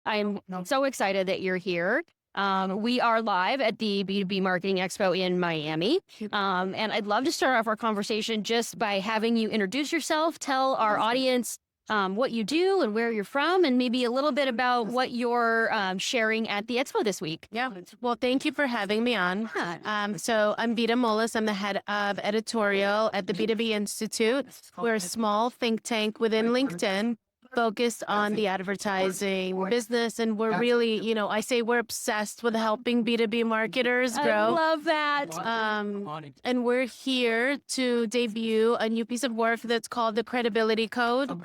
I'm so excited that you're here. We are live at the B2B Marketing Expo in Miami. And I'd love to start off our conversation just by having you introduce yourself, tell our audience what you do and where you're from, and maybe a little bit about what you're sharing at the expo this week. Yeah. Well, thank you for having me on. So I'm Vita Molis. I'm the head of editorial at the B2B Institute. We're a small think tank within LinkedIn focused on the advertising business. And we're really, I say we're obsessed with helping B2B marketers grow. I love that. And we're here to debut a new piece of work that's called the Credibility Code.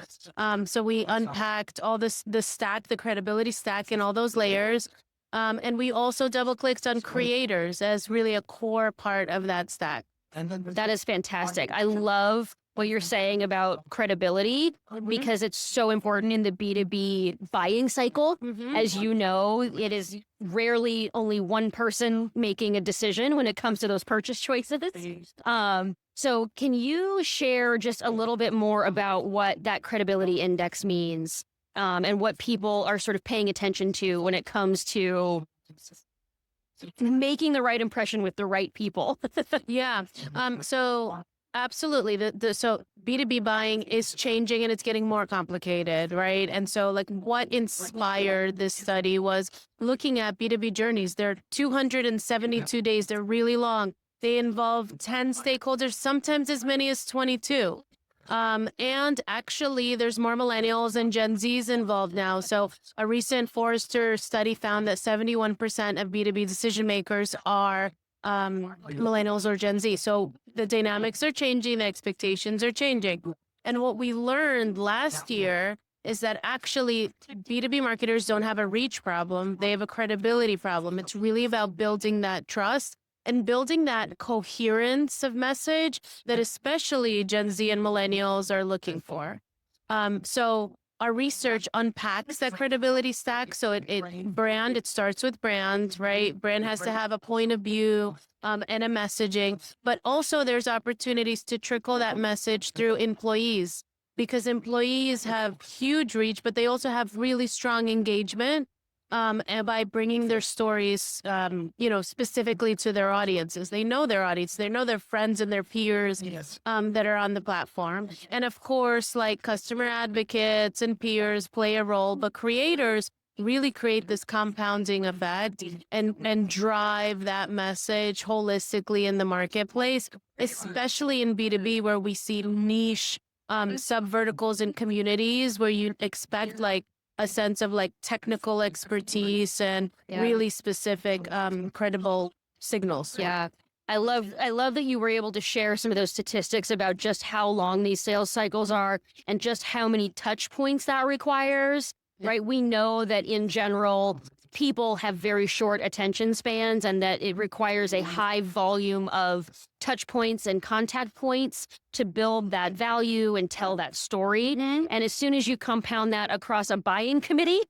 So we unpacked all the stack, the credibility stack and all those layers. And we also double clicked on creators as really a core part of that stack. That is fantastic. I love what you're saying about credibility because it's so important in the B2B buying cycle. As you know, it is rarely only one person making a decision when it comes to those purchase choices. So can you share just a little bit more about what that credibility index means and what people are sort of paying attention to when it comes to making the right impression with the right people? Yeah. So absolutely. So B2B buying is changing and it's getting more complicated, right? And so like what inspired this study was looking at B2B journeys. They're 272 days. They're really long. They involve 10 stakeholders, sometimes as many as 22. And actually there's more millennials and Gen Zs involved now. So a recent Forrester study found that 71% of B2B decision makers are millennials or Gen Z. So the dynamics are changing, the expectations are changing. And what we learned last year is that actually B2B marketers don't have a reach problem. They have a credibility problem. It's really about building that trust and building that coherence of message that especially Gen Z and millennials are looking for. So our research unpacks that credibility stack. So it starts with brand, right? Brand has to have a point of view and a messaging, but also there's opportunities to trickle that message through employees because employees have huge reach, but they also have really strong engagement. And by bringing their stories, specifically to their audiences, they know their audience, they know their friends and their peers that are on the platform. And of course, like customer advocates and peers play a role, but creators really create this compounding effect and drive that message holistically in the marketplace, especially in B2B where we see niche sub-verticals and communities where you expect like a sense of like technical expertise and really specific, credible signals. Yeah. I love that you were able to share some of those statistics about just how long these sales cycles are and just how many touch points that requires, right? We know that in general, people have very short attention spans and that it requires a high volume of touch points and contact points to build that value and tell that story. And as soon as you compound that across a buying committee,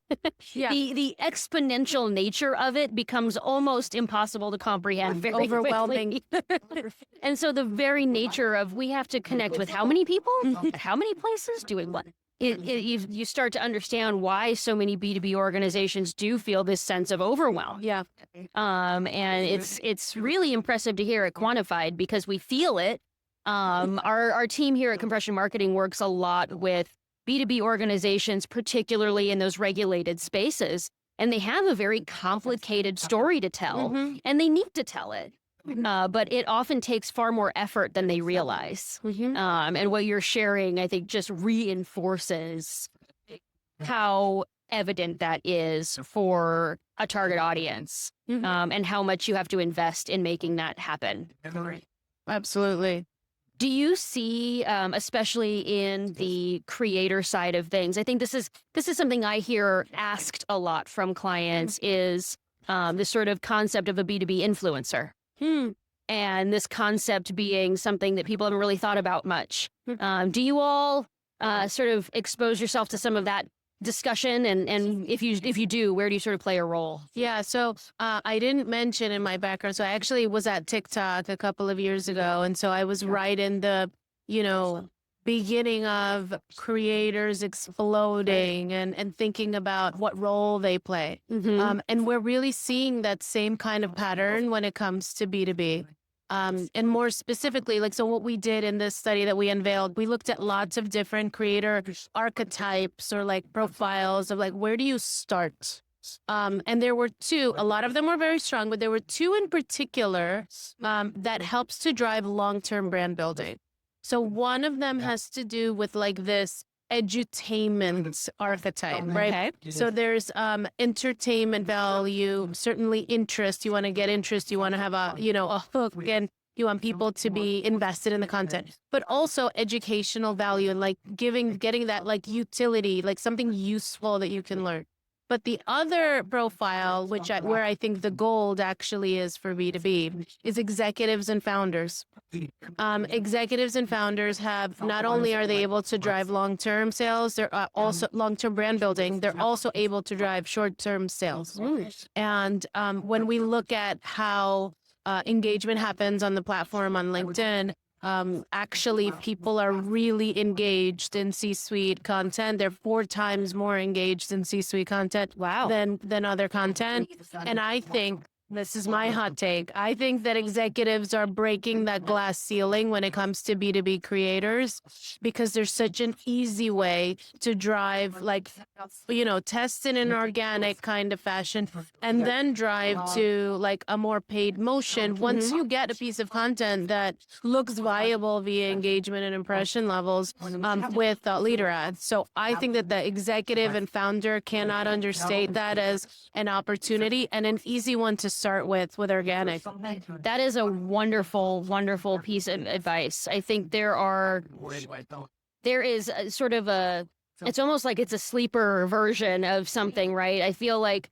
the exponential nature of it becomes almost impossible to comprehend very overwhelming. And so the very nature of we have to connect with how many people, how many places, doing what? You start to understand why so many B2B organizations do feel this sense of overwhelm. Yeah. And it's really impressive to hear it quantified because we feel it. Our team here at Compression Marketing works a lot with B2B organizations, particularly in those regulated spaces, and they have a very complicated story to tell, and they need to tell it. But it often takes far more effort than they realize. And what you're sharing, I think, just reinforces how evident that is for a target audience and how much you have to invest in making that happen. Absolutely. Do you see, especially in the creator side of things, I think this is something I hear asked a lot from clients is this sort of concept of a B2B influencer. And this concept being something that people haven't really thought about much. Do you all sort of expose yourself to some of that discussion? And if you do, where do you sort of play a role? Yeah, so I didn't mention in my background, so I actually was at TikTok a couple of years ago. And so I was right in the, beginning of creators exploding and thinking about what role they play. And we're really seeing that same kind of pattern when it comes to B2B. And more specifically, like, so what we did in this study that we unveiled, we looked at lots of different creator archetypes or like profiles of like, where do you start? And there were two, a lot of them were very strong, but there were two in particular that helps to drive long-term brand building. So one of them has to do with like this edutainment archetype, right? Okay. So there's entertainment value, certainly interest. You want to get interest. You want to have a, a hook, and you want people to be invested in the content, but also educational value and like getting that like utility, like something useful that you can learn. But the other profile, where I think the gold actually is for B2B, is executives and founders. Executives and founders have, not only are they able to drive long-term sales, they're also long-term brand building, they're also able to drive short-term sales. And when we look at how engagement happens on the platform on LinkedIn, actually people are really engaged in C-suite content. They're 4 times more engaged in C-suite content than other content. And I think, this is my hot take, I think that executives are breaking that glass ceiling when it comes to B2B creators, because there's such an easy way to drive, like, test in an organic kind of fashion and then drive to like a more paid motion once you get a piece of content that looks viable via engagement and impression levels with leader ads. So I think that the executive and founder cannot understate that as an opportunity and an easy one to start with organic. That is a wonderful, wonderful piece of advice. I think there is sort of it's almost like it's a sleeper version of something, right? I feel like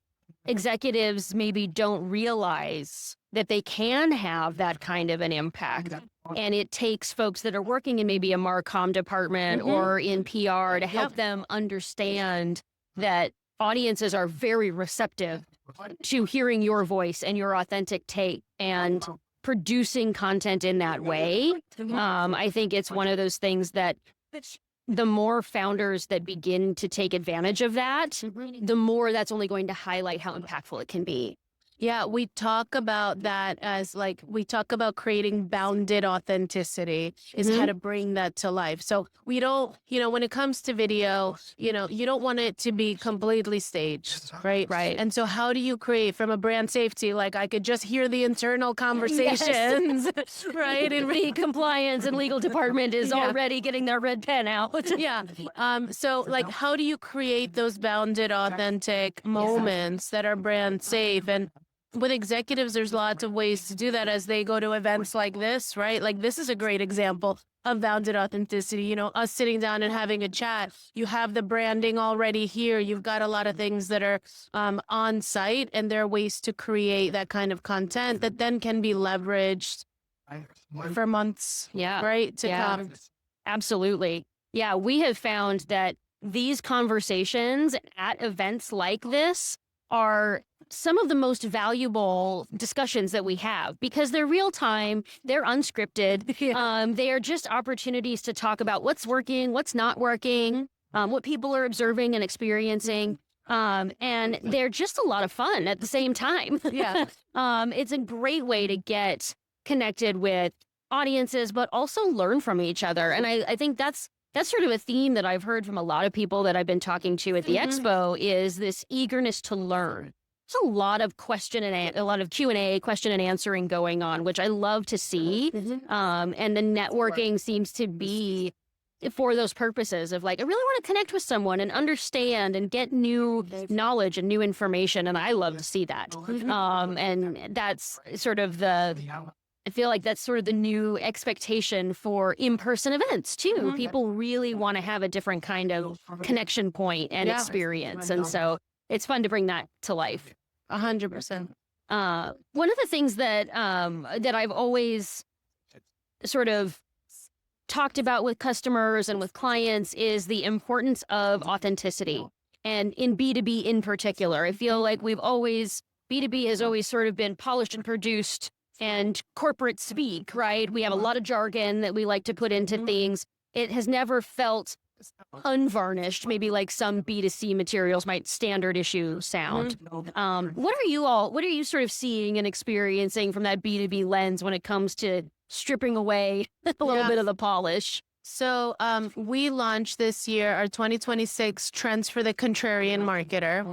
executives maybe don't realize that they can have that kind of an impact. And it takes folks that are working in maybe a Marcom department or in PR to help them understand that audiences are very receptive to hearing your voice and your authentic take and producing content in that way. I think it's one of those things that the more founders that begin to take advantage of that, the more that's only going to highlight how impactful it can be. Yeah, we talk about that as like, we talk about creating bounded authenticity is how to bring that to life. So we don't, when it comes to video, you don't want it to be completely staged, right? Right. And so how do you create from a brand safety, like I could just hear the internal conversations, right? And the compliance and legal department is already getting their red pen out. So like, how do you create those bounded, authentic moments that are brand safe? And with executives, there's lots of ways to do that as they go to events like this, right? Like this is a great example of bounded authenticity. Us sitting down and having a chat, you have the branding already here. You've got a lot of things that are on site, and there are ways to create that kind of content that then can be leveraged for months, right, to come. Absolutely. Yeah, we have found that these conversations at events like this are some of the most valuable discussions that we have because they're real time, they're unscripted. They are just opportunities to talk about what's working, what's not working, what people are observing and experiencing. And they're just a lot of fun at the same time. It's a great way to get connected with audiences, but also learn from each other. And I think that's sort of a theme that I've heard from a lot of people that I've been talking to at the expo is this eagerness to learn. There's a lot of Q&A, question and answering going on, which I love to see. And the networking seems to be for those purposes of like, I really want to connect with someone and understand and get new knowledge and new information. And I love to see that. And that's sort of I feel like that's sort of the new expectation for in-person events too. People really want to have a different kind of connection point and experience. And so it's fun to bring that to life. 100%. One of the things that I've always sort of talked about with customers and with clients is the importance of authenticity. And in B2B in particular, I feel like B2B has always sort of been polished and produced and corporate speak, right? We have a lot of jargon that we like to put into things. it has never felt unvarnished, maybe like some B2C materials might standard issue sound. What are you sort of seeing and experiencing from that B2B lens when it comes to stripping away a little bit of the polish? So we launched this year our 2026 Trends for the Contrarian Marketer.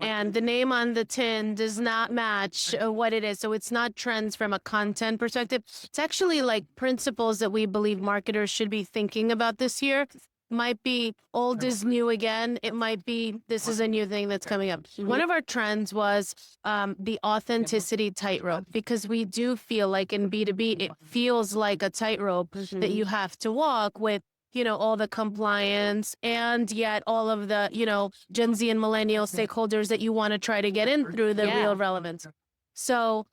And the name on the tin does not match what it is. So it's not trends from a content perspective. It's actually like principles that we believe marketers should be thinking about this year. Might be old is new again. It might be this is a new thing that's coming up. One of our trends was the authenticity tightrope, because we do feel like in B2B, it feels like a tightrope that you have to walk with, all the compliance and yet all of the, Gen Z and millennial stakeholders that you want to try to get in through the real relevance. So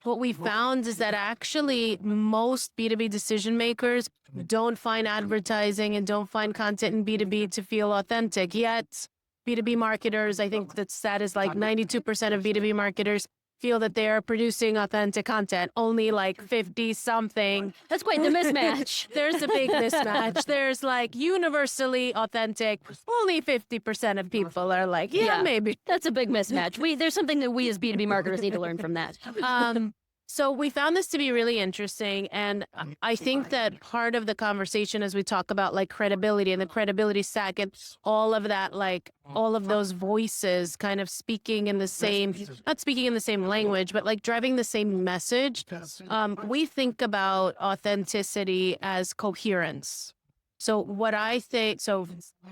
what we found is that actually most B2B decision makers don't find advertising and don't find content in B2B to feel authentic. Yet B2B marketers, I think that stat is like 92% of B2B marketers feel that they are producing authentic content. Only like 50 something. That's quite the mismatch. There's a big mismatch. There's like universally authentic. Only 50% of people are like, yeah, maybe. That's a big mismatch. There's something that we as B2B marketers need to learn from that. So we found this to be really interesting. And I think that part of the conversation as we talk about like credibility and the credibility stack and all of that, like all of those voices kind of speaking in the same, not speaking in the same language, but like driving the same message. We think about authenticity as coherence. So what I think, so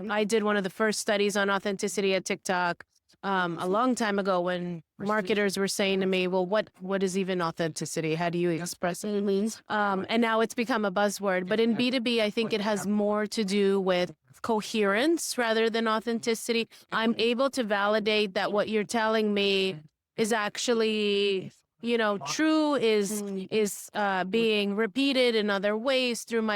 I did one of the first studies on authenticity at TikTok. A long time ago when marketers were saying to me, well, what is even authenticity? How do you express it? And now it's become a buzzword. But in B2B, I think it has more to do with coherence rather than authenticity. I'm able to validate that what you're telling me is actually, true, is being repeated in other ways through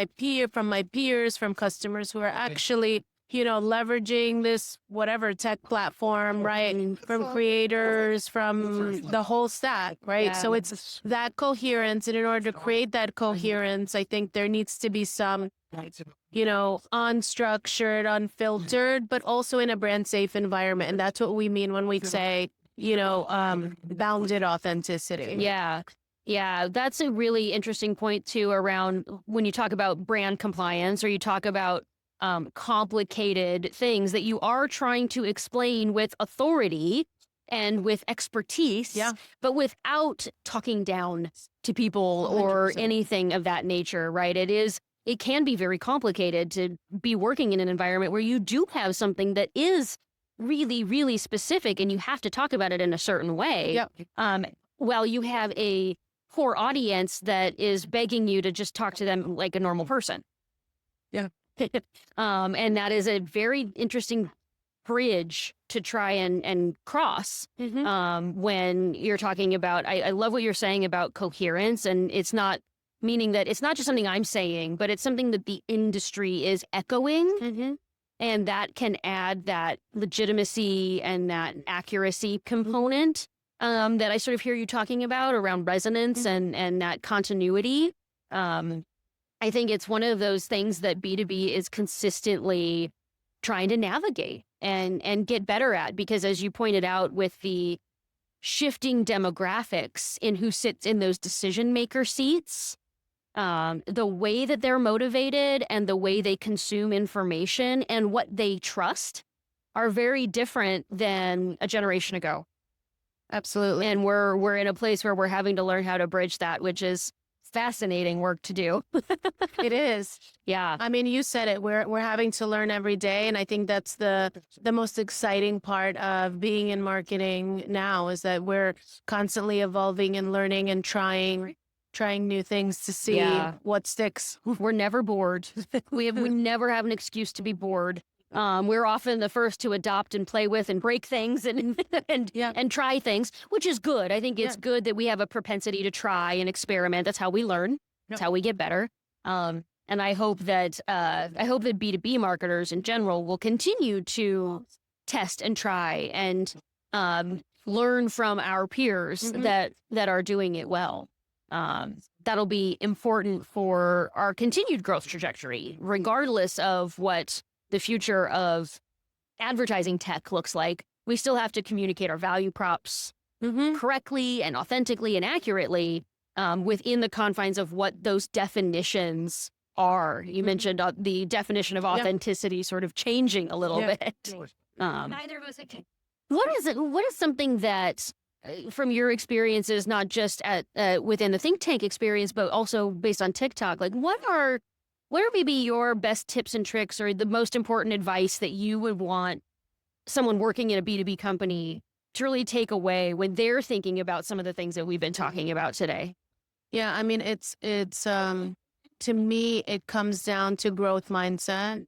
from my peers, from customers who are actually leveraging this whatever tech platform, right? From creators, from the whole stack, right? Yeah. So it's that coherence. And in order to create that coherence, I think there needs to be some, unstructured, unfiltered, but also in a brand safe environment. And that's what we mean when we say, bounded authenticity. Yeah. Yeah, that's a really interesting point too around when you talk about brand compliance or you talk about complicated things that you are trying to explain with authority and with expertise, but without talking down to people 100%. Or anything of that nature, right? It can be very complicated to be working in an environment where you do have something that is really, really specific and you have to talk about it in a certain way. While you have a core audience that is begging you to just talk to them like a normal person. And that is a very interesting bridge to try and cross when you're talking about, I love what you're saying about coherence, and it's not meaning that it's not just something I'm saying, but it's something that the industry is echoing, and that can add that legitimacy and that accuracy component that I sort of hear you talking about around resonance and that continuity. I think it's one of those things that B2B is consistently trying to navigate and get better at, because as you pointed out with the shifting demographics in who sits in those decision maker seats, the way that they're motivated and the way they consume information and what they trust are very different than a generation ago. Absolutely. And we're in a place where we're having to learn how to bridge that, which is fascinating work to do. It is. Yeah. I mean, you said it. We're having to learn every day, and I think that's the most exciting part of being in marketing now, is that we're constantly evolving and learning and trying new things to see what sticks. We're never bored. We never have an excuse to be bored. We're often the first to adopt and play with and break things and try things, which is good. I think it's good that we have a propensity to try and experiment. That's how we learn. That's how we get better. And I hope that B2B marketers in general will continue to test and try and learn from our peers that are doing it well. that'll be important for our continued growth trajectory, regardless of what the future of advertising tech looks like. We still have to communicate our value props correctly and authentically and accurately within the confines of what those definitions are. You mentioned the definition of authenticity sort of changing a little bit. What is something that, from your experiences, not just at within the think tank experience, but also based on TikTok, like what are maybe your best tips and tricks or the most important advice that you would want someone working in a B2B company to really take away when they're thinking about some of the things that we've been talking about today? Yeah, I mean, it's to me, it comes down to growth mindset,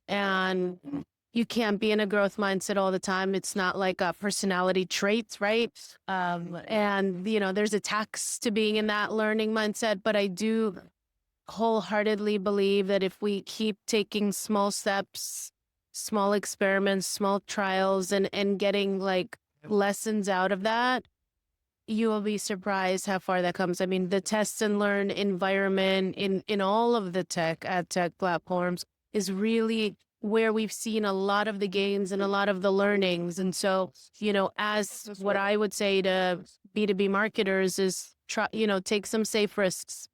and you can't be in a growth mindset all the time. It's not like a personality trait, right? And there's a tax to being in that learning mindset, but I do wholeheartedly believe that if we keep taking small steps, small experiments, small trials, and getting like lessons out of that, you will be surprised how far that comes. I mean, the test and learn environment in all of the ad tech platforms is really where we've seen a lot of the gains and a lot of the learnings. And so, as what I would say to B2B marketers is take some safe risks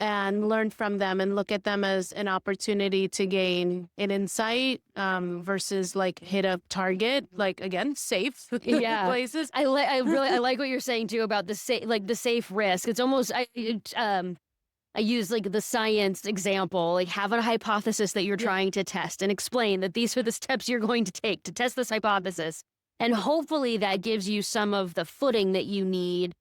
and learn from them and look at them as an opportunity to gain an insight versus like hit a target, like again, safe places. I like what you're saying too about the safe risk. It's almost, I use like the science example, like have a hypothesis that you're trying to test and explain that these are the steps you're going to take to test this hypothesis. And hopefully that gives you some of the footing that you need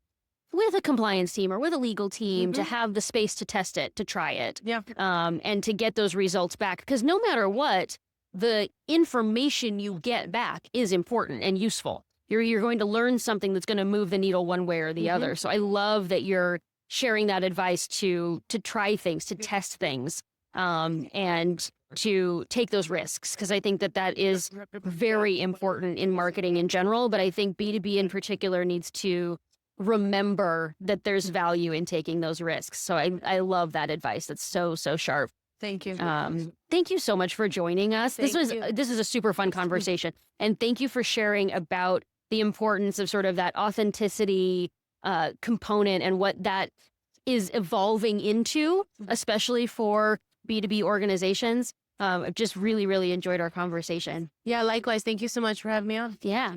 with a compliance team or with a legal team to have the space to test it, to try it, and to get those results back. Because no matter what, the information you get back is important and useful. You're going to learn something that's going to move the needle one way or the other. So I love that you're sharing that advice to try things, to test things, and to take those risks. Because I think that is very important in marketing in general. But I think B2B in particular needs to remember that there's value in taking those risks. So I love that advice. That's so sharp. Thank you. Thank you so much for joining us. This is a super fun conversation. And thank you for sharing about the importance of sort of that authenticity component and what that is evolving into, especially for B2B organizations. I've just really enjoyed our conversation. Yeah, likewise. Thank you so much for having me on. Yeah.